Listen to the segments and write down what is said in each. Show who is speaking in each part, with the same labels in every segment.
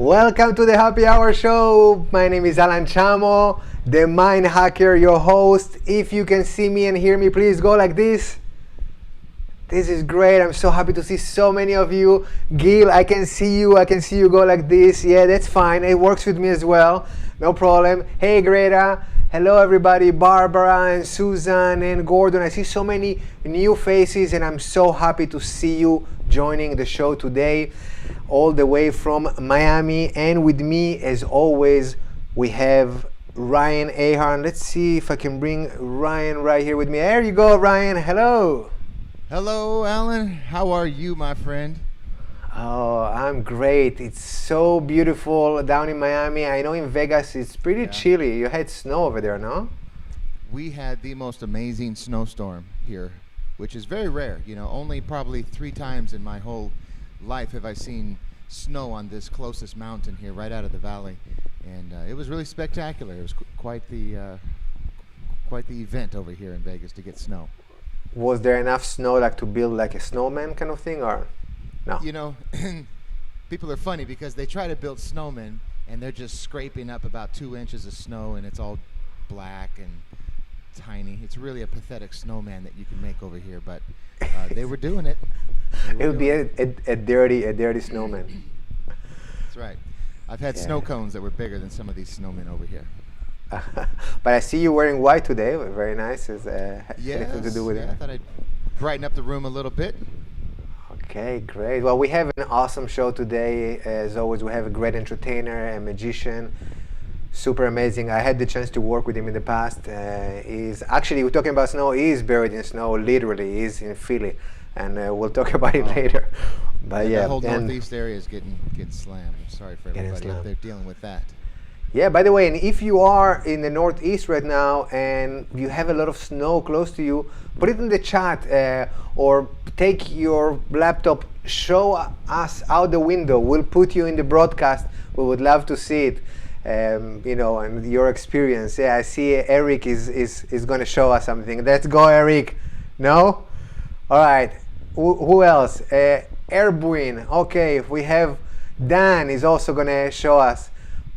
Speaker 1: Welcome to the Happy Hour Show. My name is Alan Chamo, the Mind Hacker, your host. If you can see me and hear me, please go like this. This is great. I'm so happy to see so many of you. Gil, I can see you. I can see you go like this. Yeah, that's fine. It works with me as well. No problem. Hey, Greta. Hello, everybody. Barbara and Susan and Gordon. I see so many new faces, and I'm so happy to see you joining the show today, all the way from Miami. And with me, as always, we have Ryan Ahern. Let's see if I can bring Ryan right here with me. There you go, Ryan. Hello.
Speaker 2: Hello, Alan. How are you, my friend?
Speaker 1: Oh, I'm great. It's so beautiful down in Miami. I know in Vegas it's pretty chilly. You had snow over there, no?
Speaker 2: We had the most amazing snowstorm here, which is very rare. You know, only probably 3 times in my whole life have I seen snow on this closest mountain here, right out of the valley, and it was really spectacular. It was quite the event over here in Vegas to get snow.
Speaker 1: Was there enough snow like to build like a snowman kind of thing, or no?
Speaker 2: You know, people are funny because they try to build snowmen and they're just scraping up about 2 inches of snow and it's all black and tiny. It's really a pathetic snowman that you can make over here, but they were doing it.
Speaker 1: It would be a dirty snowman.
Speaker 2: That's right. I've had snow cones that were bigger than some of these snowmen over here.
Speaker 1: But I see you wearing white today. Very nice. Is anything to do with it?
Speaker 2: I thought I'd brighten up the room a little bit.
Speaker 1: Okay, great. Well, we have an awesome show today. As always, we have a great entertainer, a magician, super amazing. I had the chance to work with him in the past. He's actually, we're talking about snow. He's buried in snow, literally. He's in Philly, and we'll talk about it later. But
Speaker 2: the whole northeast area is getting slammed. I'm sorry for everybody out there dealing with that.
Speaker 1: Yeah, by the way, and if you are in the Northeast right now and you have a lot of snow close to you, put it in the chat or take your laptop, show us out the window. We'll put you in the broadcast. We would love to see it, you know, and your experience. Yeah, I see Eric is going to show us something. Let's go, Eric. No? All right. Who else? Erbuin. Okay, we have Dan is also going to show us.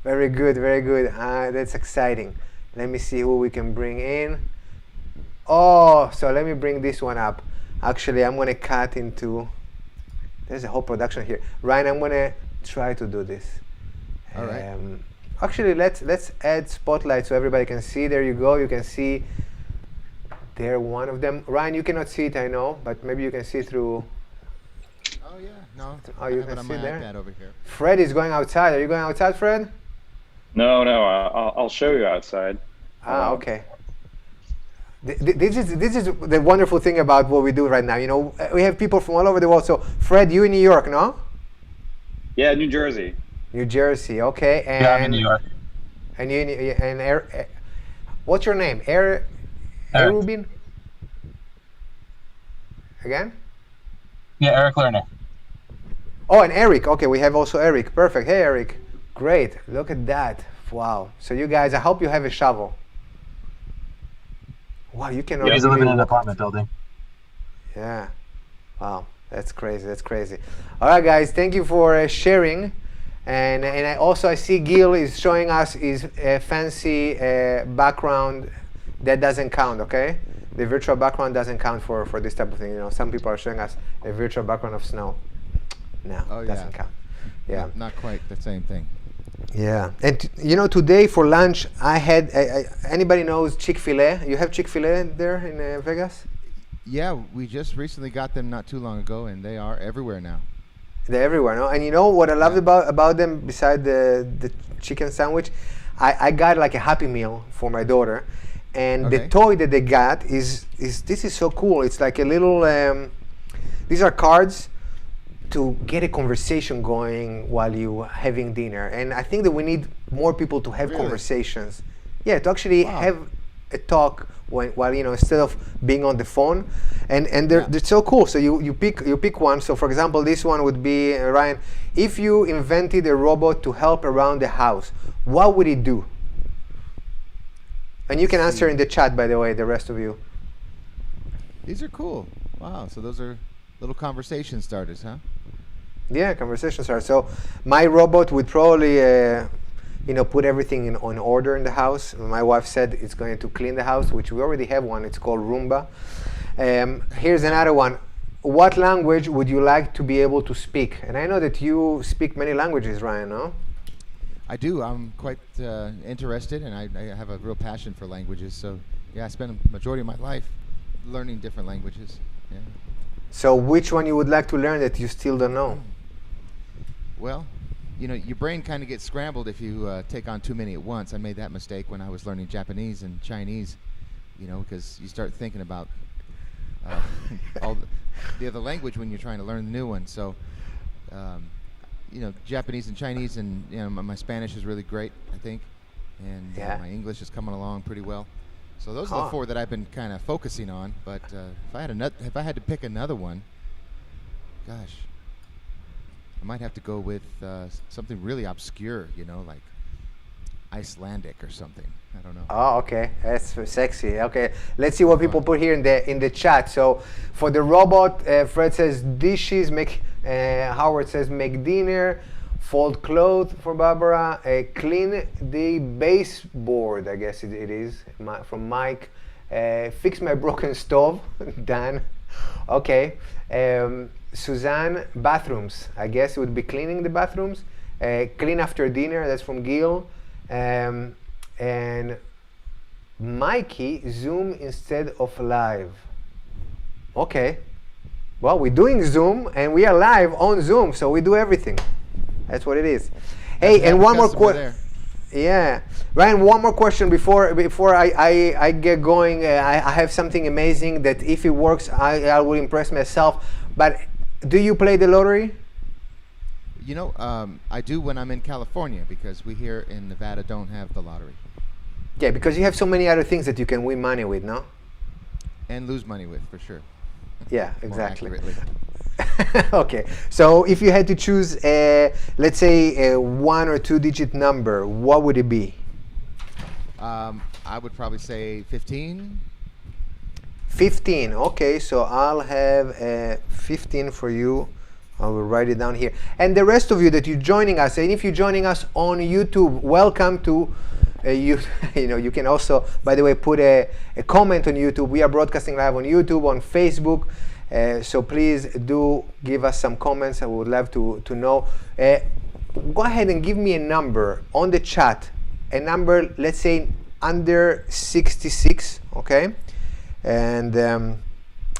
Speaker 1: Very good, very good. That's exciting. Let me see who we can bring in. Oh, so let me bring this one up. Actually, I'm going to cut into... There's a whole production here. Ryan, I'm going to try to do this.
Speaker 2: All right.
Speaker 1: Actually, let's add spotlight so everybody can see. There you go. You can see there one of them. Ryan, you cannot see it, I know, but maybe you can see through...
Speaker 2: Oh, yeah. No.
Speaker 1: Oh, you can see there?
Speaker 2: Over here.
Speaker 1: Fred is going outside. Are you going outside, Fred?
Speaker 3: No, I'll show you outside.
Speaker 1: Okay. This is the wonderful thing about what we do right now. You know, we have people from all over the world. So, Fred, you in New York, no?
Speaker 3: Yeah, New Jersey.
Speaker 1: New Jersey, okay. And
Speaker 4: yeah, I'm in New York.
Speaker 1: And you and what's your name? Rubin? Again?
Speaker 4: Yeah, Eric Lerner.
Speaker 1: Oh, and Eric. Okay, we have also Eric. Perfect. Hey, Eric. Great. Look at that. Wow. So you guys, I hope you have a shovel. Wow, you cannot.
Speaker 4: Yeah, he's living in an apartment building.
Speaker 1: Yeah. Wow. That's crazy. That's crazy. All right, guys. Thank you for sharing. And I see Gil is showing us his fancy background. That doesn't count, okay? The virtual background doesn't count for this type of thing. You know, some people are showing us a virtual background of snow. No, doesn't count. Yeah.
Speaker 2: Not quite the same thing.
Speaker 1: Yeah, and you know, today for lunch I had. Anybody knows Chick-fil-A? You have Chick-fil-A there in Vegas?
Speaker 2: Yeah, we just recently got them not too long ago, and they are everywhere now.
Speaker 1: They're everywhere, no? And you know what I loved about them, beside the chicken sandwich? I got like a Happy Meal for my daughter, and the toy that they got is this is so cool. It's like a little. These are cards to get a conversation going while you having dinner, and I think that we need more people to have conversations. Yeah, to actually have a talk while you know, instead of being on the phone, and they're so cool. So you pick one. So for example, this one would be Ryan. If you invented a robot to help around the house, what would it do? And you can answer in the chat, by the way, the rest of you.
Speaker 2: These are cool. Wow. So those are little conversation starters, huh?
Speaker 1: Yeah, conversations are. So my robot would probably, put everything on order in the house. My wife said it's going to clean the house, which we already have one. It's called Roomba. Here's another one. What language would you like to be able to speak? And I know that you speak many languages, Ryan, no?
Speaker 2: I do. I'm quite interested, and I have a real passion for languages. So, yeah, I spent a majority of my life learning different languages. Yeah.
Speaker 1: So which one you would like to learn that you still don't know?
Speaker 2: Well, your brain kind of gets scrambled if you take on too many at once. I made that mistake when I was learning Japanese and Chinese, because you start thinking about all the other language when you're trying to learn the new one. So, Japanese and Chinese, and my Spanish is really great, I think, and my English is coming along pretty well. So those are the four that I've been kind of focusing on. But if I had to pick another one, gosh, I might have to go with something really obscure, like Icelandic or something. I don't know.
Speaker 1: Oh, okay, that's sexy. Okay, let's see what people put here in the chat. So for the robot, Fred says dishes. Howard says make dinner. Fold clothes for Barbara. Clean the baseboard, I guess it is, from Mike. Fix my broken stove, Dan. Okay. Suzanne, bathrooms. I guess it would be cleaning the bathrooms. Clean after dinner, that's from Gil. And Mikey, Zoom instead of live. Okay. Well, we're doing Zoom and we are live on Zoom, so we do everything. That's what it is. Hey, and one more question. Yeah, Ryan, one more question before I get going. I have something amazing that if it works, I will impress myself. But do you play the lottery?
Speaker 2: I do when I'm in California, because we here in Nevada don't have the lottery.
Speaker 1: Yeah, because you have so many other things that you can win money with, no?
Speaker 2: And lose money with, for sure.
Speaker 1: Yeah, exactly.
Speaker 2: More accurately.
Speaker 1: Okay, so if you had to choose, let's say, a 1 or 2 digit number, what would it be?
Speaker 2: I would probably say 15.
Speaker 1: 15, okay, so I'll have 15 for you. I will write it down here. And the rest of you that you're joining us, and if you're joining us on YouTube, welcome to you can also, by the way, put a comment on YouTube. We are broadcasting live on YouTube, on Facebook. So please do give us some comments. I would love to know. Go ahead and give me a number on the chat. A number, let's say, under 66, okay? And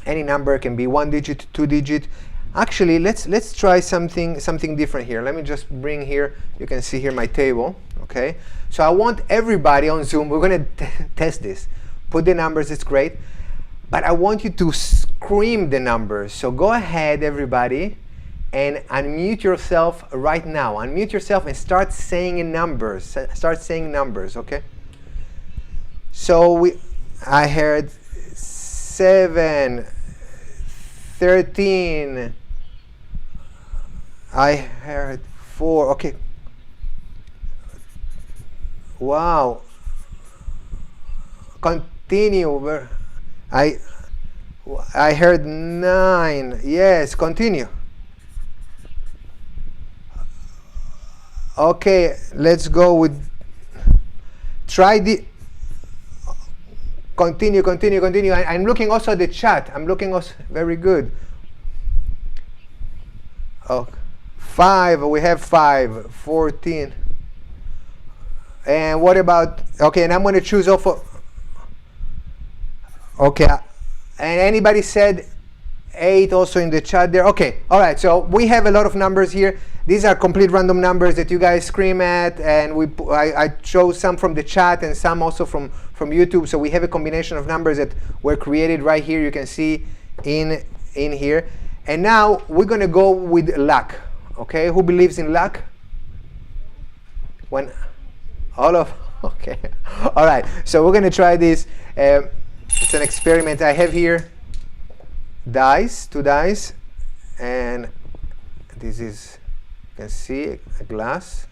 Speaker 1: any number can be 1 digit, 2 digit. Actually, let's try something different here. Let me just bring here. You can see here my table, okay? So I want everybody on Zoom. We're gonna test this. Put the numbers. It's great. But I want you to scream the numbers. So go ahead, everybody, and unmute yourself right now. Unmute yourself and start saying numbers. Start saying numbers, okay? So I heard 7, 13. I heard 4. Okay. Wow. Continue. I heard 9. Yes, continue. Okay, let's go with, try the, continue. I'm looking also at the chat. I'm looking also, very good. Oh, 5, we have 5, 14. And what about, okay, and I'm going to choose off of, okay, and anybody said 8 also in the chat there? Okay, all right, so we have a lot of numbers here. These are complete random numbers that you guys scream at, and I chose some from the chat and some also from YouTube. So we have a combination of numbers that were created right here. You can see in here. And now we're going to go with luck. Okay, who believes in luck? When all of, okay, all right. So we're going to try this. It's an experiment. I have here dice, 2 dice, and this is, you can see a glass,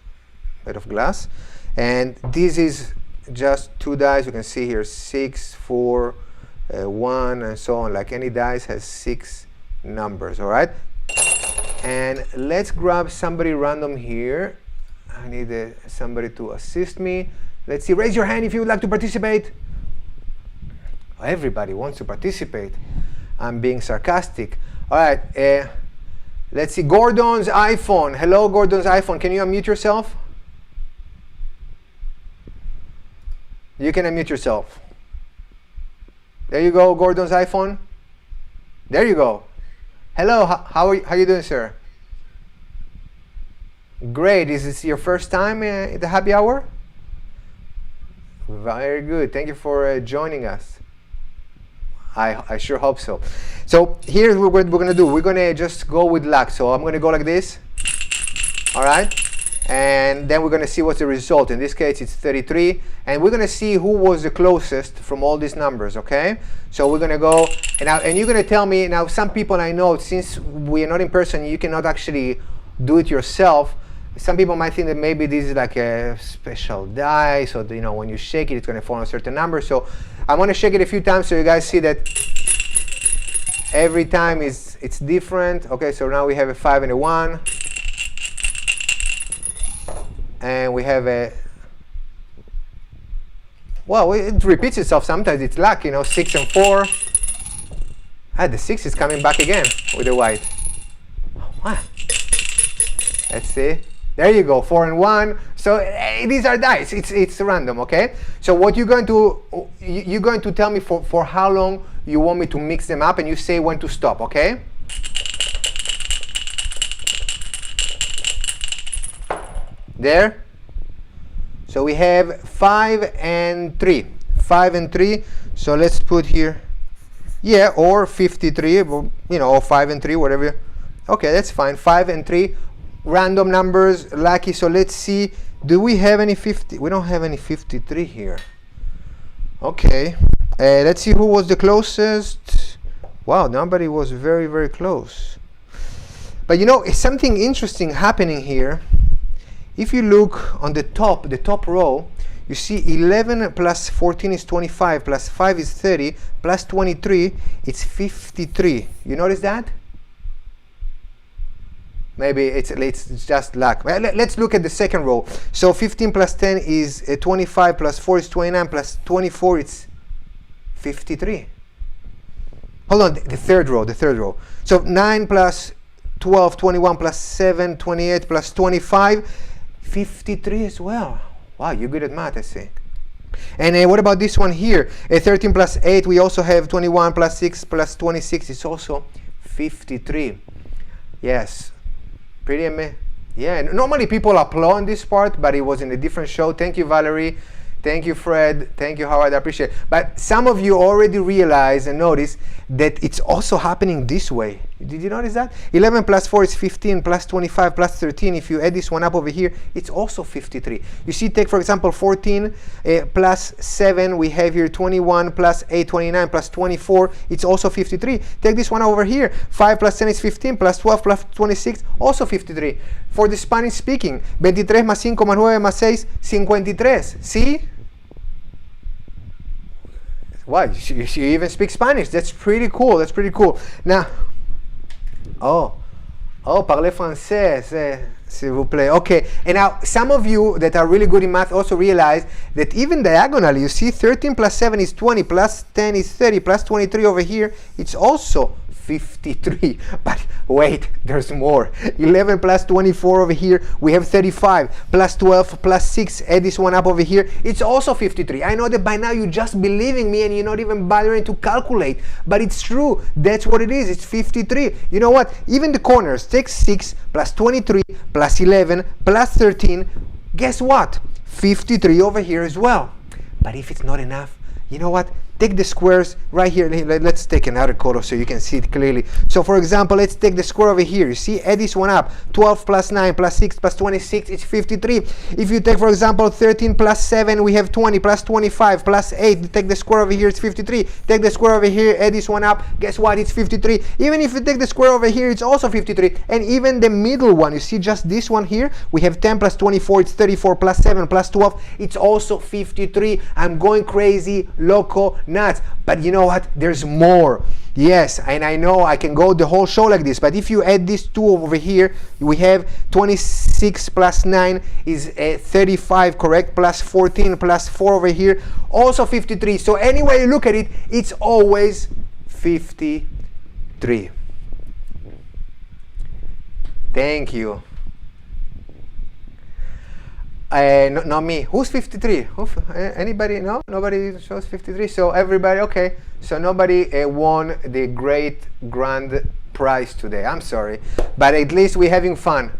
Speaker 1: made of glass, and this is just 2 dice. You can see here 6, 4, 1, and so on. Like any dice has 6 numbers. All right. And let's grab somebody random here. I need somebody to assist me. Let's see, raise your hand if you would like to participate. Everybody wants to participate. I'm being sarcastic. All right, let's see, Gordon's iPhone. Hello, Gordon's iPhone. Can you unmute yourself? You can unmute yourself. There you go, Gordon's iPhone. There you go. Hello, how are you doing, sir? Great. Is this your first time at the happy hour? Very good. Thank you for joining us. I sure hope so. So here's what we're going to do. We're going to just go with luck. So I'm going to go like this. All right. And then we're going to see what's the result. In this case, it's 33. And we're going to see who was the closest from all these numbers, okay? So we're going to go, and you're going to tell me, now some people I know, since we are not in person, you cannot actually do it yourself. Some people might think that maybe this is like a special die, so that, you know, when you shake it, it's going to fall on a certain number. So I'm going to shake it a few times so you guys see that every time it's different. Okay, so now we have a 5 and a 1. And we have a, well, it repeats itself sometimes. It's luck, you know, 6 and 4. Ah, the 6 is coming back again with the white. What? Let's see. There you go, 4 and 1. So these are dice. It's random, okay? So what you're going to tell me for how long you want me to mix them up, and you say when to stop, okay? There. So we have 5 and 3. 5 and 3. So let's put here, yeah, or 53, you know, or 5 and 3, whatever. Okay, that's fine. 5 and 3. Random numbers, lucky. So let's see. Do we have any 50? We don't have any 53 here. Okay. Let's see who was the closest. Wow, nobody was very, very close. But you know, it's something interesting happening here. If you look on the top row, you see 11 plus 14 is 25, plus 5 is 30, plus 23, it's 53. You notice that? Maybe it's just luck. Well, let's look at the second row. So 15 plus 10 is 25, plus 4 is 29, plus 24, it's 53. Hold on, the third row. So 9 plus 12, 21, plus 7, 28, plus 25, 53 as well. Wow, you're good at math, I see. And what about this one here? 13 plus 8, we also have 21 plus 6 plus 26. It's also 53. Yes, pretty amazing. Yeah, normally people applaud on this part, but it was in a different show. Thank you, Valerie. Thank you, Fred. Thank you, Howard. I appreciate it. But some of you already realize and notice that it's also happening this way. Did you notice that? 11 plus 4 is 15, plus 25, plus 13. If you add this one up over here, it's also 53. You see, take, for example, 14 plus 7. We have here 21 plus 8, 29, plus 24. It's also 53. Take this one over here. 5 plus 10 is 15, plus 12 plus 26, also 53. For the Spanish speaking, 23 más 5 más 9 más 6, 53. See? Wow, you even speak Spanish. That's pretty cool. That's pretty cool. Now, parlez français, s'il vous plaît. Okay, and now some of you that are really good in math also realize that even diagonally, you see 13 plus 7 is 20, plus 10 is 30, plus 23 over here, it's also 53. But wait, there's more. 11 plus 24 over here, we have 35, plus 12 plus 6, add this one up over here, it's also 53. I know that by now you're just believing me and you're not even bothering to calculate, but it's true. That's what it is. It's 53. You know what? Even the corners, take 6 plus 23 plus 11 plus 13, guess what? 53 over here as well. But if it's not enough, you know what? Take the squares right here. Let's take another color so you can see it clearly. So for example, let's take the square over here. You see, add this one up. 12 plus 9 plus 6 plus 26, it's 53. If you take, for example, 13 plus 7, we have 20, plus 25, plus 8. Take the square over here, it's 53. Take the square over here, add this one up. Guess what? It's 53. Even if you take the square over here, it's also 53. And even the middle one, you see just this one here, we have 10 plus 24, it's 34, plus 7 plus 12, it's also 53. I'm going crazy, loco, nuts. But you know what? There's more. Yes, and I know I can go the whole show like this, but if you add these two over here, we have 26 plus 9 is 35, correct? Plus 14 plus 4 over here, also 53. So anyway you look at it, it's always 53. Thank you. Not me. Who's 53? Anybody? No? Nobody shows 53? So everybody, okay. So nobody won the great grand prize today. I'm sorry. But at least we're having fun.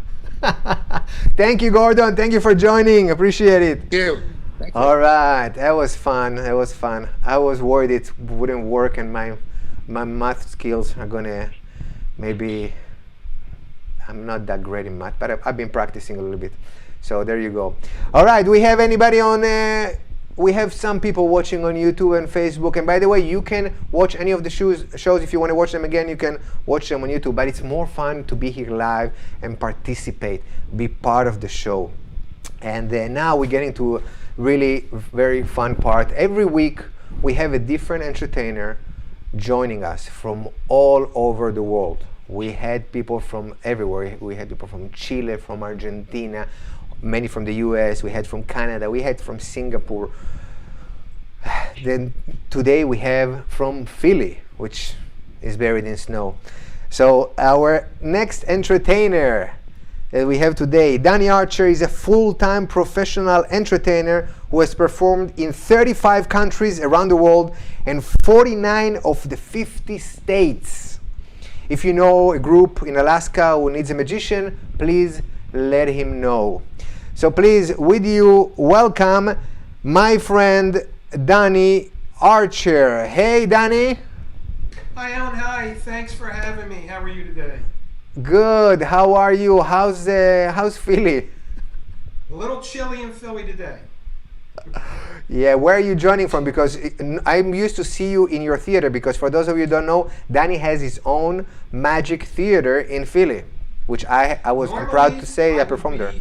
Speaker 1: Thank you, Gordon. Thank you for joining. Appreciate it.
Speaker 2: Thank you. Thank you.
Speaker 1: All right. That was fun. That was fun. I was worried it wouldn't work and my math skills are going to maybe... I'm not that great in math, but I've been practicing a little bit. So there you go. All right, we have anybody on, we have some people watching on YouTube and Facebook. And by the way, you can watch any of the shows if you want to watch them again, you can watch them on YouTube. But it's more fun to be here live and participate, be part of the show. And now we're getting to a really very fun part. Every week, we have a different entertainer joining us from all over the world. We had people from everywhere. We had people from Chile, from Argentina, many from the US, we had from Canada, we had from Singapore. Then today we have from Philly, which is buried in snow. So our next entertainer that we have today, Danny Archer, is a full-time professional entertainer who has performed in 35 countries around the world and 49 of the 50 states. If you know a group in Alaska who needs a magician, please let him know. So please, with you, welcome my friend Danny Archer. Hey, Danny.
Speaker 5: Hi, Alan. Hi. Thanks for having me. How are you today?
Speaker 1: Good. How are you? How's Philly?
Speaker 5: A little chilly in Philly today.
Speaker 1: Yeah, where are you joining from? Because I'm used to see you in your theater, because for those of you who don't know, Danny has his own Magic Theater in Philly, which I'm proud to say I performed there.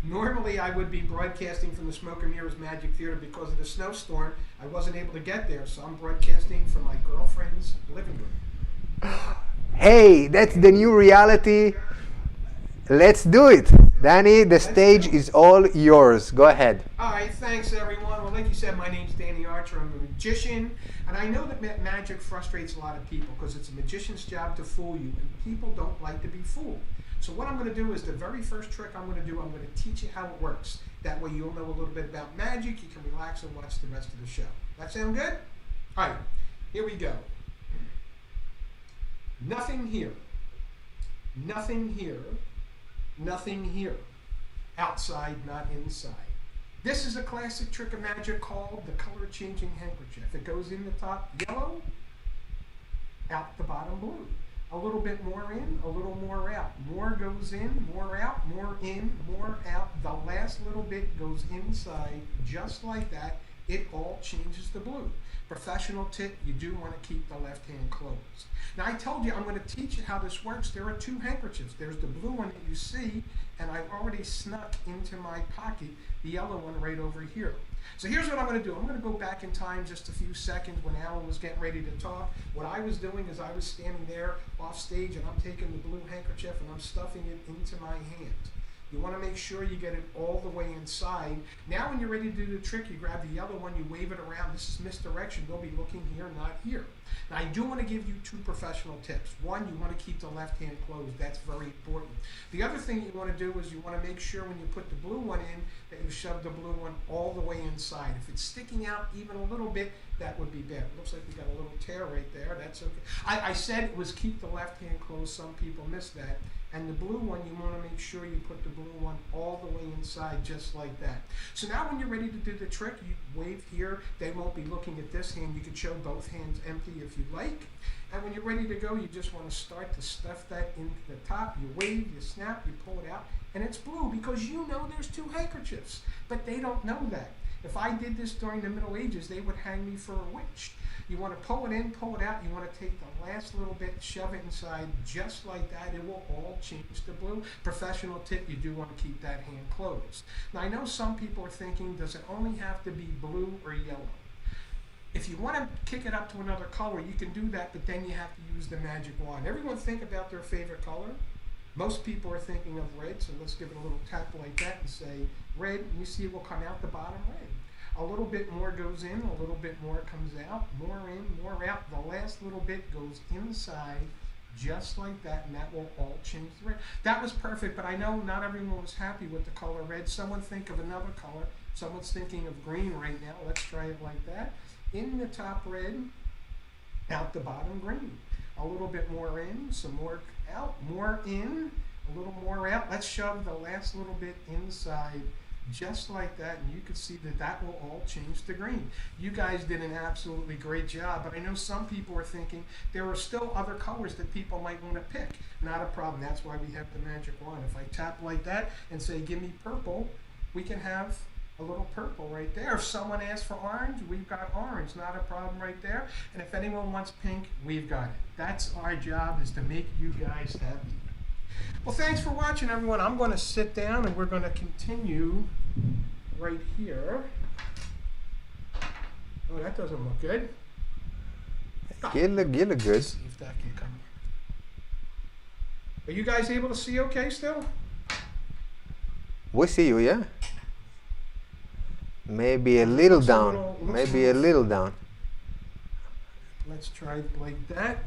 Speaker 5: Normally I would be broadcasting from the Smoke and Mirrors Magic Theater. Because of the snowstorm, I wasn't able to get there, so I'm broadcasting from my girlfriend's living room.
Speaker 1: Hey, that's the new reality. Let's do it. Danny, the stage is all yours. Go ahead.
Speaker 5: All right, thanks everyone. Well, like you said, my name's Danny Archer. I'm a magician, and I know that magic frustrates a lot of people because it's a magician's job to fool you, and people don't like to be fooled. So what I'm going to do is the very first trick I'm going to do, I'm going to teach you how it works. That way you'll know a little bit about magic. You can relax and watch the rest of the show. That sound good? All right, here we go. Nothing here. Nothing here. Nothing here. Outside, not inside. This is a classic trick of magic called the color changing handkerchief. It goes in the top yellow, out the bottom blue. A little bit more in, a little more out. More goes in, more out, more in, more out. The last little bit goes inside, just like that. It all changes the blue. Professional tip, you do want to keep the left hand closed. Now I told you I'm going to teach you how this works. There are two handkerchiefs. There's the blue one that you see, and I've already snuck into my pocket the yellow one right over here. So here's what I'm going to do. I'm going to go back in time just a few seconds when Alan was getting ready to talk. What I was doing is I was standing there off stage, and I'm taking the blue handkerchief and I'm stuffing it into my hand. You want to make sure you get it all the way inside. Now when you're ready to do the trick, you grab the yellow one, you wave it around. This is misdirection. They'll be looking here, not here. Now I do want to give you two professional tips. One, you want to keep the left hand closed. That's very important. The other thing you want to do is you want to make sure when you put the blue one in that you shove the blue one all the way inside. If it's sticking out even a little bit, that would be bad. Looks like we got a little tear right there. That's okay. I said it was keep the left hand closed. Some people miss that. And the blue one, you want to make sure you put the blue one all the way inside, just like that. So now when you're ready to do the trick, you wave here. They won't be looking at this hand. You can show both hands empty if you like. And when you're ready to go, you just want to start to stuff that into the top. You wave, you snap, you pull it out, and it's blue because you know there's two handkerchiefs. But they don't know that. If I did this during the Middle Ages, they would hang me for a witch. You want to pull it in, pull it out. You want to take the last little bit, shove it inside, just like that. It will all change to blue. Professional tip, you do want to keep that hand closed. Now, I know some people are thinking, does it only have to be blue or yellow? If you want to kick it up to another color, you can do that, but then you have to use the magic wand. Everyone think about their favorite color. Most people are thinking of red, so let's give it a little tap like that and say red. You see it will come out the bottom red. A little bit more goes in, a little bit more comes out, more in, more out. The last little bit goes inside, just like that, and that will all change the red. That was perfect, but I know not everyone was happy with the color red. Someone think of another color. Someone's thinking of green right now. Let's try it like that. In the top red, out the bottom green. A little bit more in, some more out, more in, a little more out. Let's shove the last little bit inside, just like that, and you can see that that will all change to green. You guys did an absolutely great job, but I know some people are thinking there are still other colors that people might want to pick. Not a problem. That's why we have the magic wand. If I tap like that and say, give me purple, we can have a little purple right there. If someone asks for orange, we've got orange, not a problem right there. And if anyone wants pink, we've got it. That's our job, is to make you guys happy. Well, thanks for watching, everyone. I'm going to sit down and we're going to continue right here. Oh, that doesn't look good.
Speaker 1: You look good.
Speaker 5: Let's see if that can come. Are you guys able to see okay still?
Speaker 1: We see you, yeah? Maybe a little down. Maybe a little down.
Speaker 5: Let's try it like that.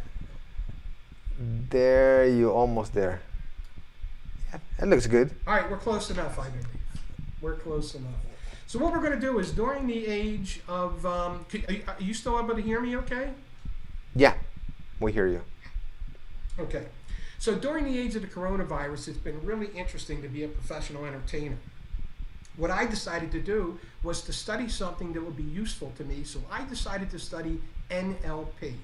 Speaker 1: There, you're almost there. Yeah, that looks good.
Speaker 5: All right, we're close enough, I believe. We're close enough. So what we're going to do is, during the age of, are you still able to hear me okay?
Speaker 1: Yeah, we hear you.
Speaker 5: Okay. So during the age of the coronavirus, it's been really interesting to be a professional entertainer. What I decided to do was to study something that would be useful to me, so I decided to study NLP.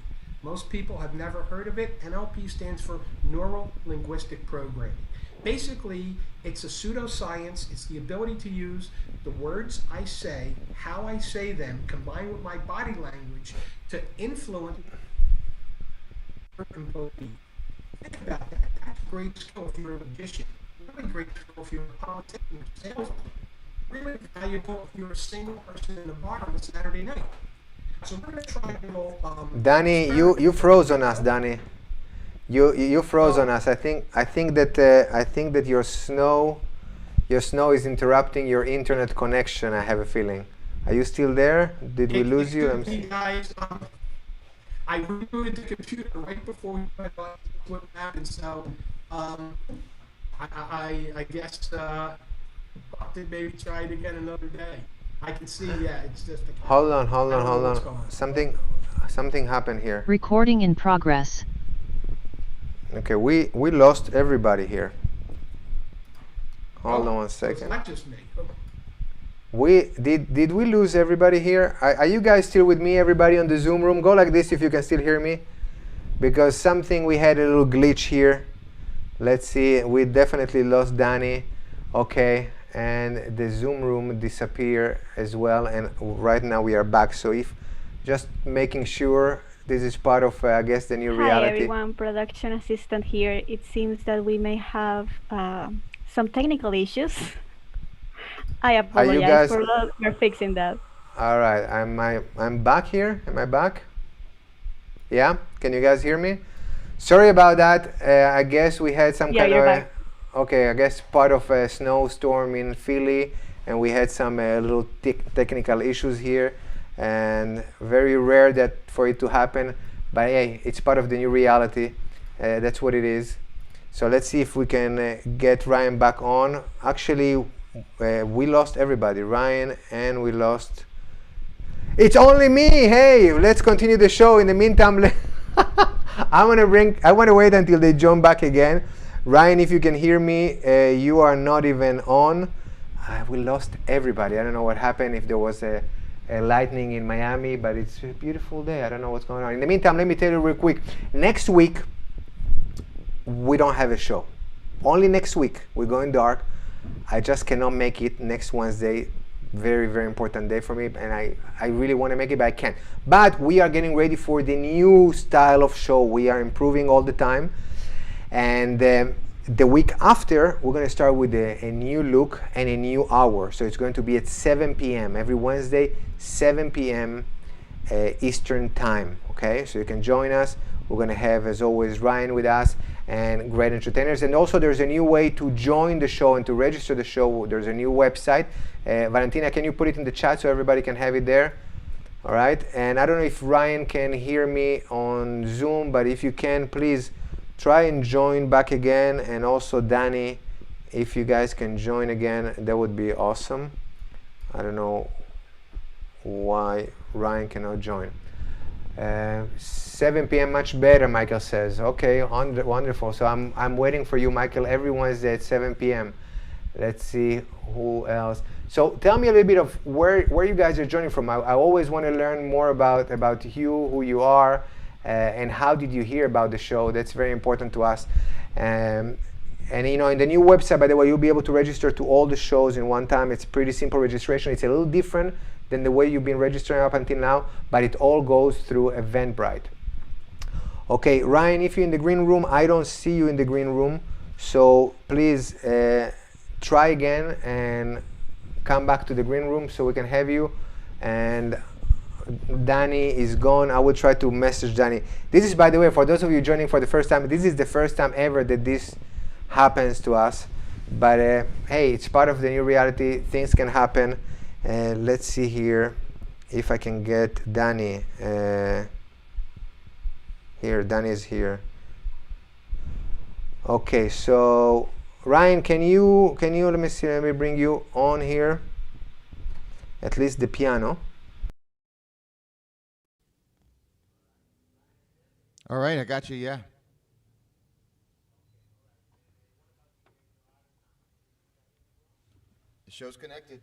Speaker 5: Most people have never heard of it. NLP stands for Neuro Linguistic Programming. Basically, it's a pseudoscience. It's the ability to use the words I say, how I say them, combined with my body language to influence and think about that. That's a great skill if you're a magician. Really great skill if you're a politician, salesman. Really valuable if you're a single person in a bar on a Saturday night. So we're going to try a little.
Speaker 1: Danny, you froze on us, Danny. You froze on us. I think that your snow is interrupting your internet connection. I have a feeling. Are you still there? Did we lose you?
Speaker 5: Excuse me, guys. I rebooted the computer right before we went on what happened. So I guess I'll maybe try it again another day. I can see, yeah, it's just a...
Speaker 1: Hold on. Something happened here.
Speaker 6: Recording in progress.
Speaker 1: Okay, we lost everybody here. Hold on 1 second.
Speaker 5: It's not just me.
Speaker 1: Did we lose everybody here? Are you guys still with me, everybody on the Zoom room? Go like this if you can still hear me, because we had a little glitch here. Let's see, we definitely lost Danny. Okay, and the Zoom room disappeared as well, and right now we are back. So if just making sure this is part of I guess the new reality.
Speaker 7: Hi everyone, production assistant here. It seems that we may have some technical issues. I apologize for fixing that.
Speaker 1: All right, I'm back here. Am I back? Yeah, can you guys hear me? Sorry about that. I guess we had some kind of
Speaker 7: back.
Speaker 1: Okay, I guess part of a snowstorm in Philly, and we had some little technical issues here, and very rare that for it to happen, but hey, it's part of the new reality. That's what it is. So let's see if we can get Ryan back on. Actually, we lost everybody, Ryan, and we lost... It's only me! Hey, let's continue the show. In the meantime, I want to wait until they join back again. Ryan, if you can hear me, you are not even on. We lost everybody. I don't know what happened, if there was a lightning in Miami, but it's a beautiful day. I don't know what's going on. In the meantime, let me tell you real quick. Next week, we don't have a show. Only next week. We're going dark. I just cannot make it next Wednesday. Very, very important day for me, and I really want to make it, but I can't. But we are getting ready for the new style of show. We are improving all the time. And the week after, we're going to start with a new look and a new hour. So it's going to be at 7 p.m. every Wednesday, 7 p.m. Eastern time. Okay, so you can join us. We're going to have, as always, Ryan with us and great entertainers. And also, there's a new way to join the show and to register the show. There's a new website. Valentina, can you put it in the chat so everybody can have it there? All right. And I don't know if Ryan can hear me on Zoom, but if you can, please try and join back again. And also, Danny, if you guys can join again, that would be awesome. I don't know why Ryan cannot join. 7 p.m. much better, Michael says. Okay, wonderful. So I'm waiting for you, Michael, every Wednesday at 7 p.m. Let's see who else. So tell me a little bit of where you guys are joining from. I always want to learn more about you, who you are, and how did you hear about the show. That's very important to us. And you know, in the new website, by the way, you'll be able to register to all the shows in one time. It's pretty simple registration. It's a little different than the way you've been registering up until now, but it all goes through Eventbrite. Okay, Ryan, if you're in the green room, I don't see you in the green room, so please try again and come back to the green room so we can have you. And Danny is gone. I will try to message Danny. This is, by the way, for those of you joining for the first time, this is the first time ever that this happens to us. But hey, it's part of the new reality. Things can happen. Let's see here if I can get Danny. Here, Danny is here. Okay, so Ryan, can you let me see, let me bring you on here, at least the piano.
Speaker 2: All right, I got you, yeah. The show's connected.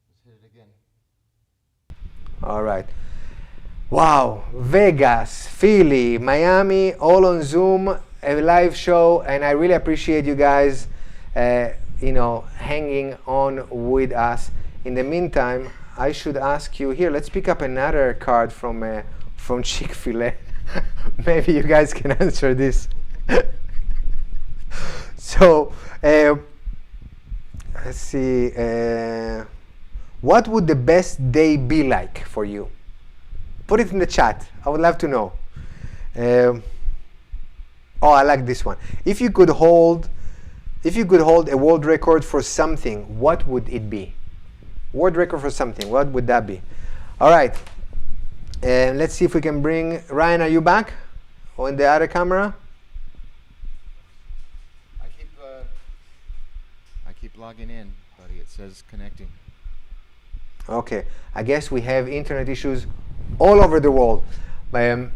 Speaker 2: Let's hit it again.
Speaker 1: All right. Wow, Vegas, Philly, Miami, all on Zoom, a live show, and I really appreciate you guys, you know, hanging on with us. In the meantime, I should ask you here. Let's pick up another card from Chick-fil-A. Maybe you guys can answer this. So, let's see. What would the best day be like for you? Put it in the chat. I would love to know. Oh, I like this one. If you could hold a world record for something, what would it be? World record for something. What would that be? All right. Let's see if we can bring Ryan. Are you back on the other camera?
Speaker 2: I keep logging in, buddy. It says connecting.
Speaker 1: Okay. I guess we have internet issues all over the world. And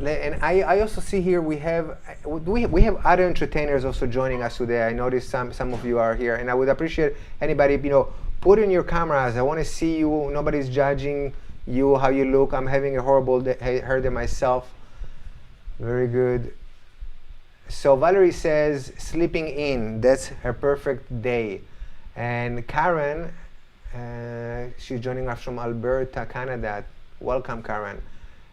Speaker 1: I also see here we have other entertainers also joining us today. I noticed some of you are here, and I would appreciate anybody, you know, put in your cameras. I want to see you. Nobody's judging you, how you look. I'm having a horrible day. I heard it myself. Very good. So Valerie says sleeping in. That's her perfect day. And Karen, she's joining us from Alberta, Canada. Welcome, Karen.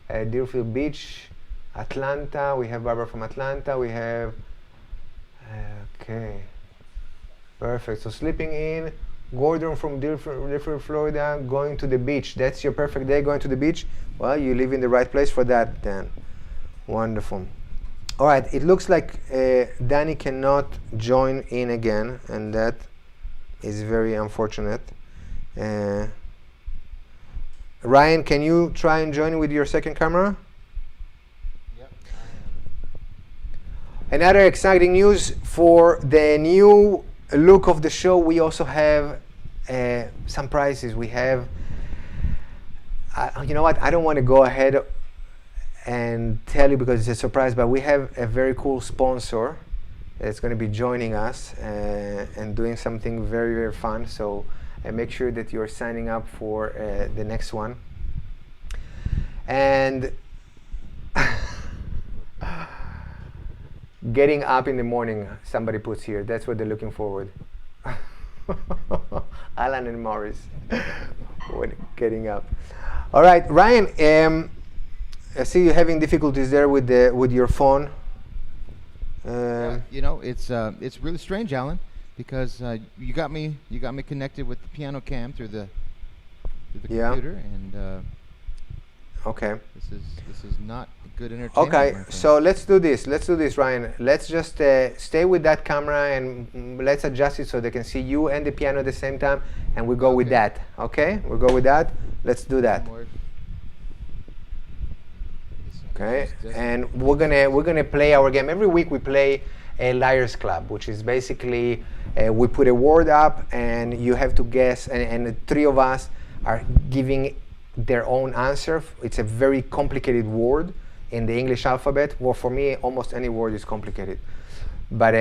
Speaker 1: Deerfield Beach, Atlanta. We have Barbara from Atlanta. We have, okay, perfect. So sleeping in. Gordon from Deerfield, Florida, going to the beach. That's your perfect day, going to the beach? Well, you live in the right place for that then. Wonderful. All right, it looks like Danny cannot join in again, and that is very unfortunate. Ryan, can you try and join with your second camera?
Speaker 2: Yep.
Speaker 1: Another exciting news for the new look of the show. We also have some prizes. We have, you know what, I don't want to go ahead and tell you because it's a surprise, but we have a very cool sponsor that's going to be joining us and doing something very, very fun. So make sure that you're signing up for the next one. And getting up in the morning, somebody puts here. That's what they're looking forward. Alan and Morris, getting up. All right, Ryan. I see you having difficulties there with your phone.
Speaker 2: Yeah, you know, it's really strange, Alan, because you got me connected with the piano cam through the the
Speaker 1: Yeah.
Speaker 2: computer, and
Speaker 1: Okay.
Speaker 2: this is not good entertainment.
Speaker 1: Okay,
Speaker 2: my friend.
Speaker 1: so let's do this. Let's do this, Ryan. Let's just stay with that camera and let's adjust it so they can see you and the piano at the same time, and we go with
Speaker 2: Okay.
Speaker 1: that. Okay, we'll go with that. Let's do that.
Speaker 2: More-
Speaker 1: Okay,
Speaker 2: just-
Speaker 1: and we're gonna play our game. Every week we play a Liars Club, which is basically we put a word up and you have to guess, and the three of us are giving their own answer. It's a very complicated word in the English alphabet. Well, for me, almost any word is complicated. But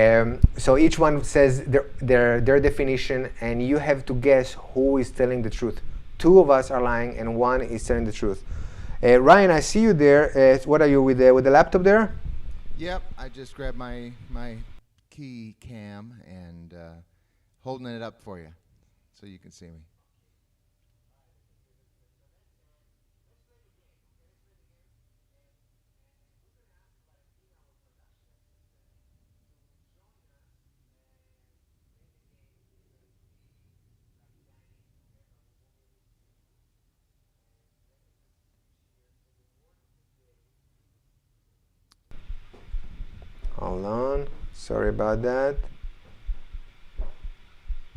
Speaker 1: so each one says their definition, and you have to guess who is telling the truth. Two of us are lying, and one is telling the truth. Ryan, I see you there. What are you with the laptop there?
Speaker 2: Yep, I just grabbed my key cam and holding it up for you so you can see me.
Speaker 1: Hold on. Sorry about that.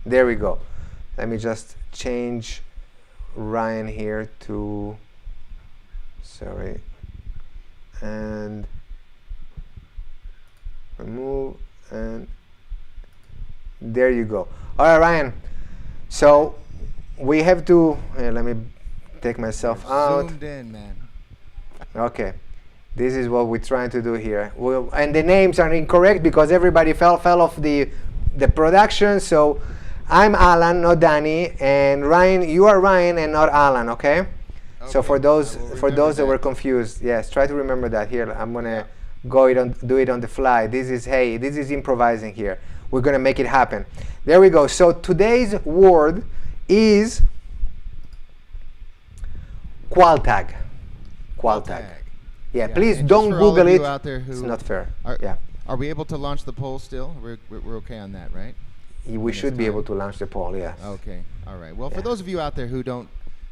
Speaker 1: There we go. Let me just change Ryan here to, sorry, and remove, and there you go. All right, Ryan. So we have to, let me take myself out.
Speaker 2: Zoomed in, man.
Speaker 1: Okay. This is what we're trying to do here. And the names are incorrect because everybody fell off the production. So I'm Alan, not Danny, and Ryan, you are Ryan and not Alan, okay? So for
Speaker 2: Okay,
Speaker 1: those
Speaker 2: I will
Speaker 1: that
Speaker 2: remember
Speaker 1: were
Speaker 2: that.
Speaker 1: confused, yes, try to remember that. Here, I'm gonna do it on the fly. This is improvising here. We're gonna make it happen. There we go. So today's word is Qualtag. Qualtag. Yeah, please
Speaker 2: and
Speaker 1: don't
Speaker 2: just for all of
Speaker 1: Google
Speaker 2: you
Speaker 1: it.
Speaker 2: out there
Speaker 1: It's
Speaker 2: who
Speaker 1: not fair.
Speaker 2: Are,
Speaker 1: Yeah,
Speaker 2: are we able to launch the poll still? We're okay on that, right?
Speaker 1: we
Speaker 2: it's
Speaker 1: should be
Speaker 2: time.
Speaker 1: able to launch the poll. Yes.
Speaker 2: Okay, all right. Well,
Speaker 1: Yeah.
Speaker 2: for those of you out there who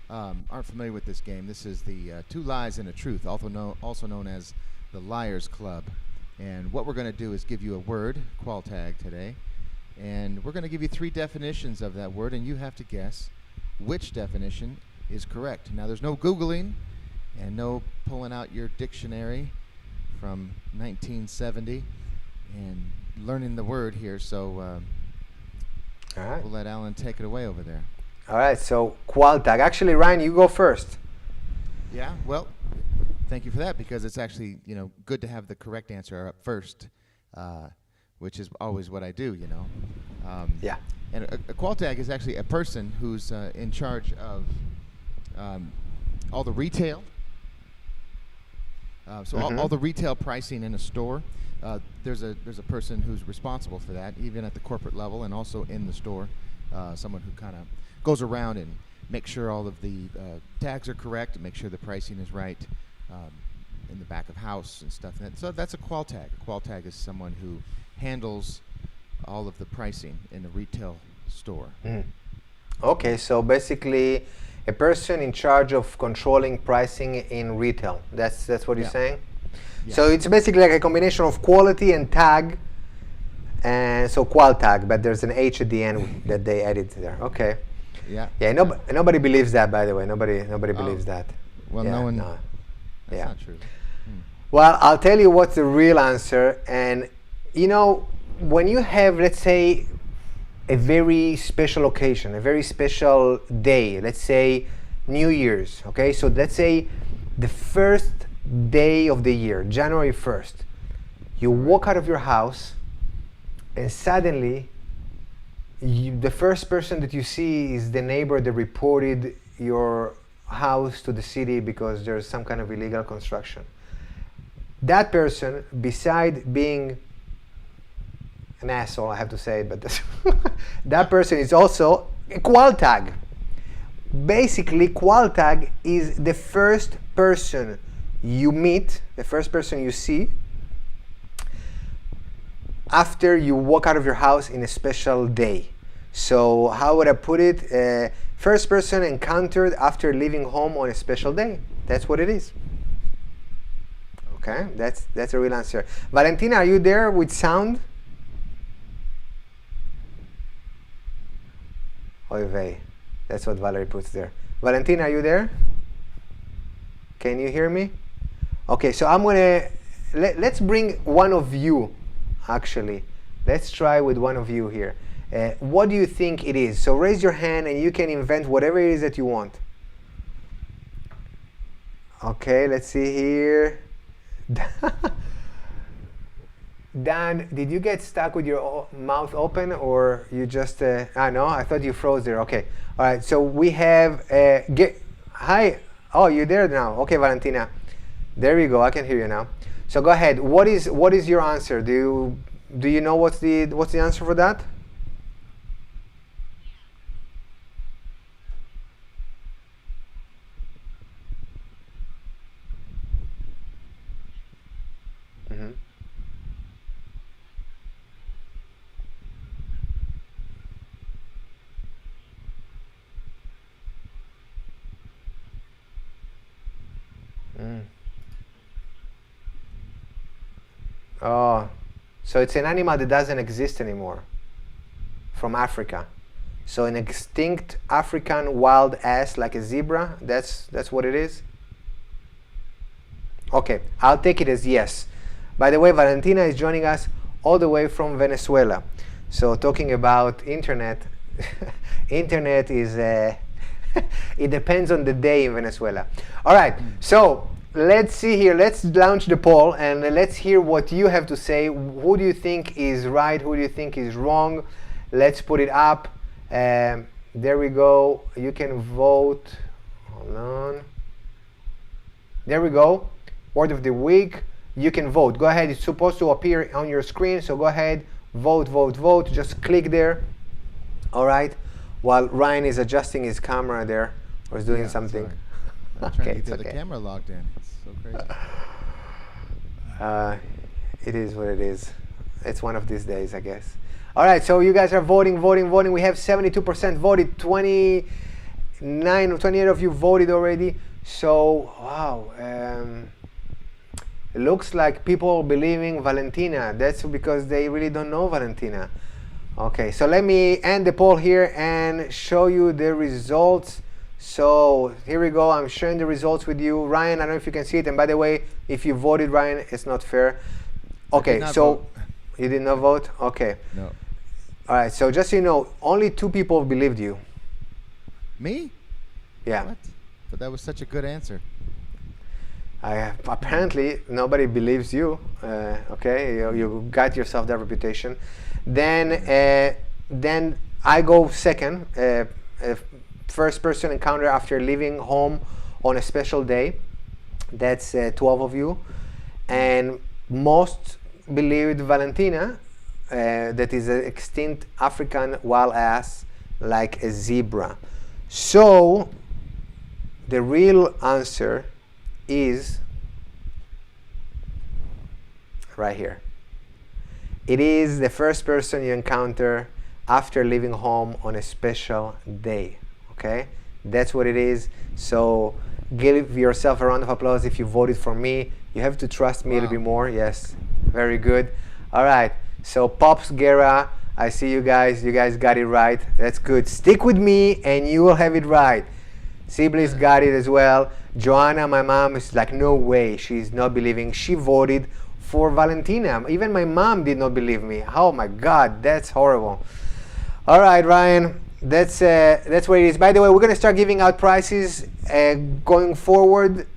Speaker 2: aren't familiar with this game, this is the Two Lies and a Truth, also known as the Liars Club. And what we're going to do is give you a word, Qualtag, today, and we're going to give you 3 definitions of that word, and you have to guess which definition is correct. Now, there's no Googling and no pulling out your dictionary from 1970 and learning the word here, so
Speaker 1: All right.
Speaker 2: we'll let Alan take it away over there.
Speaker 1: All right. So Qualtag. Actually, Ryan, you go first.
Speaker 2: Yeah, well, thank you for that, because it's actually, good to have the correct answer up first, which is always what I do,
Speaker 1: Yeah.
Speaker 2: And a Qualtag is actually a person who's in charge of all the retail. So all the retail pricing in a store, there's a person who's responsible for that, even at the corporate level and also in the store. Someone who kind of goes around and makes sure all of the tags are correct and make sure the pricing is right in the back of house and stuff. So that's a Qualtag. A Qualtag is someone who handles all of the pricing in a retail store.
Speaker 1: Okay. So basically, a person in charge of controlling pricing in retail. That's what you're
Speaker 2: Yeah.
Speaker 1: saying.
Speaker 2: Yeah.
Speaker 1: So it's basically like a combination of quality and tag, and so Qualtag, but there's an H at the end that they added there. Okay.
Speaker 2: Yeah.
Speaker 1: Yeah. Nobody believes that, by the way. Nobody believes that.
Speaker 2: Well,
Speaker 1: Yeah,
Speaker 2: no one.
Speaker 1: no.
Speaker 2: That's
Speaker 1: Yeah.
Speaker 2: not true.
Speaker 1: Well, I'll tell you what's the real answer. And when you have, let's say, a very special occasion, a very special day, let's say New Year's, okay? So let's say the first day of the year, January 1st, you walk out of your house and suddenly the first person that you see is the neighbor that reported your house to the city because there's some kind of illegal construction. That person, beside being an asshole, I have to say, but that person is also a Qualtag. Basically, Qualtag is the first person you meet, the first person you see after you walk out of your house in a special day. So how would I put it? First person encountered after leaving home on a special day. That's what it is. Okay, that's a real answer. Valentina, are you there with sound? Oy vey. That's what Valerie puts there. Valentina, are you there? Can you hear me? Okay, so I'm gonna let's bring one of you. Actually, let's try with one of you here. What do you think it is? So raise your hand and you can invent whatever it is that you want. Okay, let's see here. Dan, did you get stuck with your mouth open, or you just no, I thought you froze there. Okay, all right, so we have hi. Oh, you're there now. Okay, Valentina, there we go. I can hear you now. So go ahead. What is your answer? Do you know what's the answer for that? Mm-hmm. Oh, so it's an animal that doesn't exist anymore from Africa. So an extinct African wild ass like a zebra, that's what it is? Okay, I'll take it as yes. By the way, Valentina is joining us all the way from Venezuela. So talking about internet, internet is, it depends on the day in Venezuela. All right, so let's see here. Let's launch the poll and let's hear what you have to say. Who do you think is right? Who do you think is wrong? Let's put it up. There we go. You can vote. Hold on. There we go. Word of the week. You can vote. Go ahead. It's supposed to appear on your screen. So go ahead. Vote, vote, vote. Just click there. All right. While Ryan is adjusting his camera there or is doing something.
Speaker 2: I'm trying to get the camera logged in. It's so crazy.
Speaker 1: It is what it is. It's one of these days, I guess. All right, so you guys are voting, voting, voting. We have 72% voted. 29 or 28 of you voted already. So, wow. It looks like people believing Valentina. That's because they really don't know Valentina. Okay, so let me end the poll here and show you the results. So here we go. I'm sharing the results with you. Ryan, I don't know if you can see it. And by the way, if you voted, Ryan, it's not fair. Okay, so
Speaker 2: vote.
Speaker 1: You did not vote? Okay.
Speaker 2: No.
Speaker 1: All right, so just so you know, only 2 people believed you.
Speaker 2: Me?
Speaker 1: Yeah.
Speaker 2: What? But that was such a good answer.
Speaker 1: Apparently, nobody believes you. Okay, you got yourself that reputation. Then I go second. First person encounter after leaving home on a special day. That's 12 of you. And most believed Valentina, that is an extinct African wild ass like a zebra. So the real answer is right here. It is the first person you encounter after leaving home on a special day. Okay, that's what it is. So give yourself a round of applause if you voted for me. You have to trust me a little bit more. Yes, very good. All right, so Pops Guerra, I see you guys. You guys got it right. That's good. Stick with me and you will have it right. Sibley's got it as well. Joanna, my mom, is like, no way, she's not believing. She voted for Valentina. Even my mom did not believe me. Oh my God, that's horrible. All right, Ryan, that's what it is. By the way, we're gonna start giving out prizes going forward.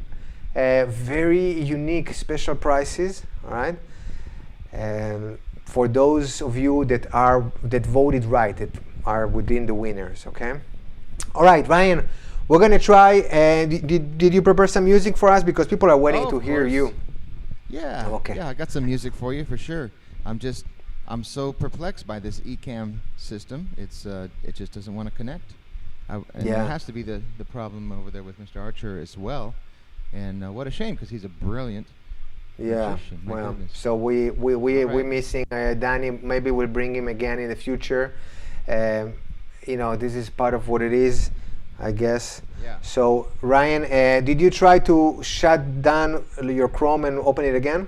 Speaker 1: Very unique, special prizes. All right, for those of you that voted right, that are within the winners. Okay. All right, Ryan. We're gonna try. Did you prepare some music for us, because people are waiting to hear you?
Speaker 2: Yeah.
Speaker 1: Okay.
Speaker 2: Yeah, I got some music for you for sure. I'm so perplexed by this eCam system. It just doesn't want to connect. And it has to be the problem over there with Mr. Archer as well. And what a shame, because he's a brilliant musician. My
Speaker 1: Well,
Speaker 2: goodness.
Speaker 1: so we're missing Danny. Maybe we'll bring him again in the future. You know, this is part of what it is. I guess.
Speaker 2: Yeah.
Speaker 1: So Ryan, did you try to shut down your Chrome and open it again?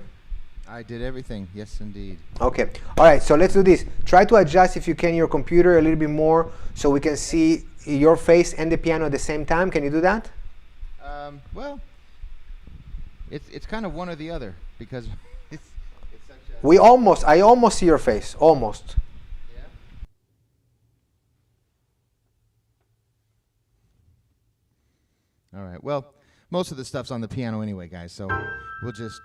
Speaker 2: I did everything. Yes, indeed.
Speaker 1: Okay. All right. So let's do this. Try to adjust, if you can, your computer a little bit more so we can see your face and the piano at the same time. Can you do that?
Speaker 2: Well, it's kind of one or the other because it's such a.
Speaker 1: I almost see your face. Almost.
Speaker 2: Yeah. All right. Well, most of the stuff's on the piano anyway, guys. So we'll just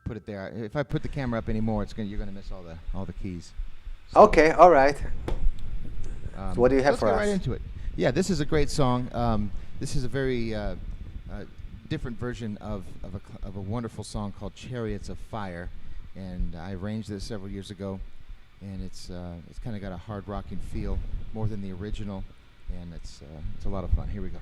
Speaker 2: put it there. If I put the camera up anymore, you're gonna miss all the keys. So,
Speaker 1: Okay. All right. What do you have
Speaker 2: let's
Speaker 1: for
Speaker 2: get
Speaker 1: us?
Speaker 2: right into it. Yeah, this is a great song. This is a very different version of a wonderful song called "Chariots of Fire," and I arranged this several years ago. And it's kind of got a hard rocking feel more than the original, and it's a lot of fun. Here we go.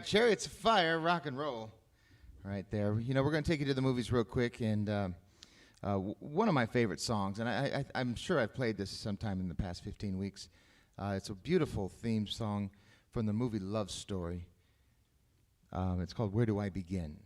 Speaker 2: Chariots of Fire, rock and roll, right there. You know, we're going to take you to the movies real quick, and one of my favorite songs, and I'm sure I've played this sometime in the past 15 weeks. It's a beautiful theme song from the movie Love Story. It's called Where Do I Begin?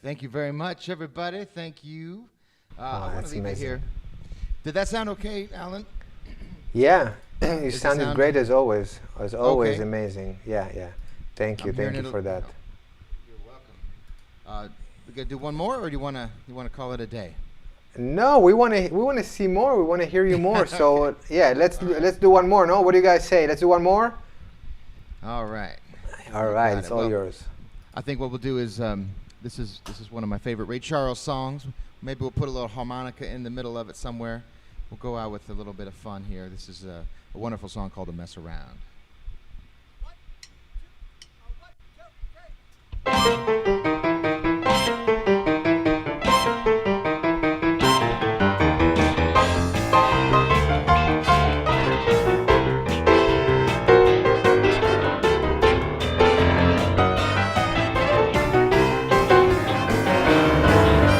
Speaker 2: Thank you very much, everybody. Thank you. I want
Speaker 1: that's
Speaker 2: to leave it
Speaker 1: amazing.
Speaker 2: here. Did that sound okay, Alan?
Speaker 1: Yeah, you sounded great as always. As always,
Speaker 2: Okay.
Speaker 1: amazing. Yeah, yeah. Thank you for that.
Speaker 2: You're welcome. We gonna do one more, or do you wanna call it a day?
Speaker 1: No, we want to see more. We want to hear you more. So yeah, let's do one more. No, what do you guys say? Let's do one more.
Speaker 2: All right.
Speaker 1: All right,
Speaker 2: Got
Speaker 1: it's
Speaker 2: it.
Speaker 1: all
Speaker 2: Well,
Speaker 1: yours.
Speaker 2: I think what we'll do is this is one of my favorite Ray Charles songs. Maybe we'll put a little harmonica in the middle of it somewhere. We'll go out with a little bit of fun here. This is a wonderful song called "A Mess Around."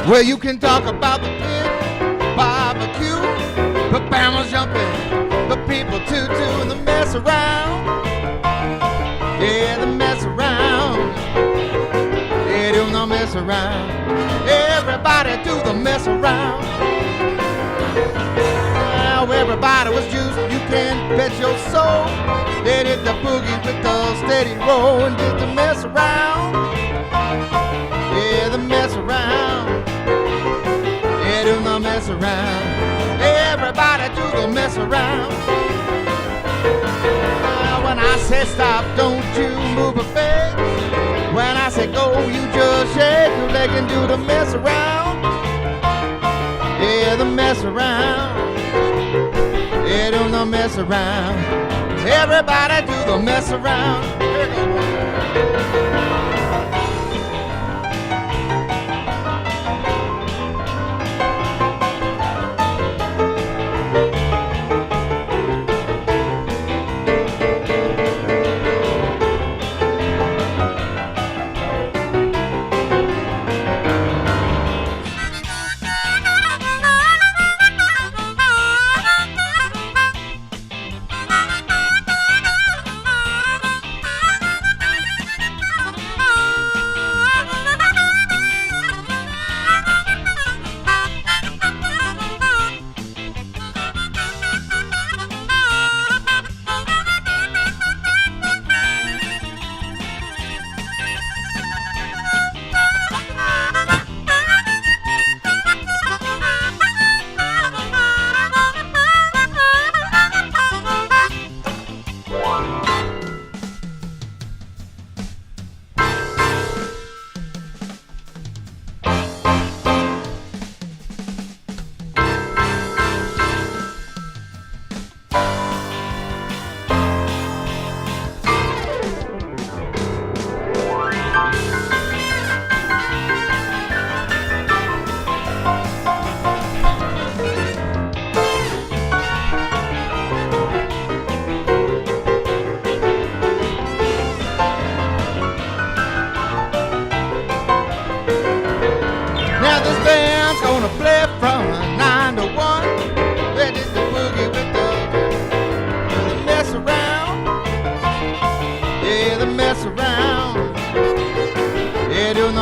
Speaker 2: Well, you can talk about the pit barbecue, the bama's jumping, the people too, and the mess around. Yeah, the mess around. Yeah, do the mess around. Everybody do the mess around. Now everybody was juiced, you can bet your soul. They did the boogie with the steady roll and did the mess around. Yeah, the mess around. Do the mess around. Everybody do the mess around. When I say stop, don't you move a bit. When I say go, you just shake your leg and do the mess around. Yeah, the mess around. Yeah, do the mess around. Everybody do the mess around. Here goes.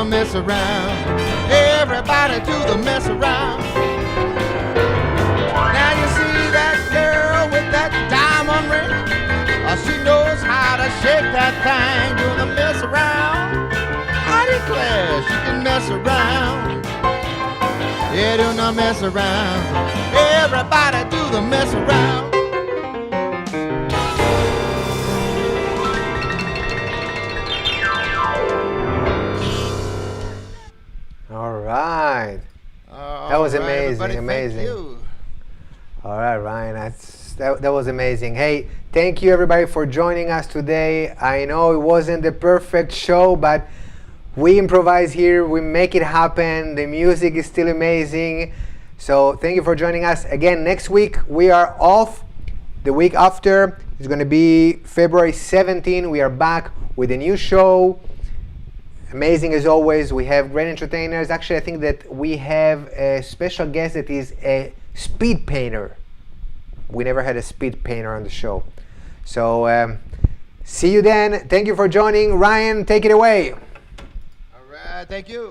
Speaker 2: Mess around. Everybody do the mess around. Now you see that girl with that diamond ring. She knows how to shake that thing, do the mess around. I declare she can mess around. Yeah, do the mess around. Everybody do the mess around.
Speaker 1: All right. That was amazing, amazing.
Speaker 2: Thank you.
Speaker 1: All right, Ryan, that was amazing. Hey, thank you everybody for joining us today. I know it wasn't the perfect show, but we improvise here, we make it happen. The music is still amazing. So thank you for joining us. Again, next week we are off. The week after is going to be February 17. We are back with a new show. Amazing as always. We have great entertainers. Actually, I think that we have a special guest that is a speed painter. We never had a speed painter on the show. So see you then. Thank you for joining. Ryan, take it away.
Speaker 2: All right, thank you.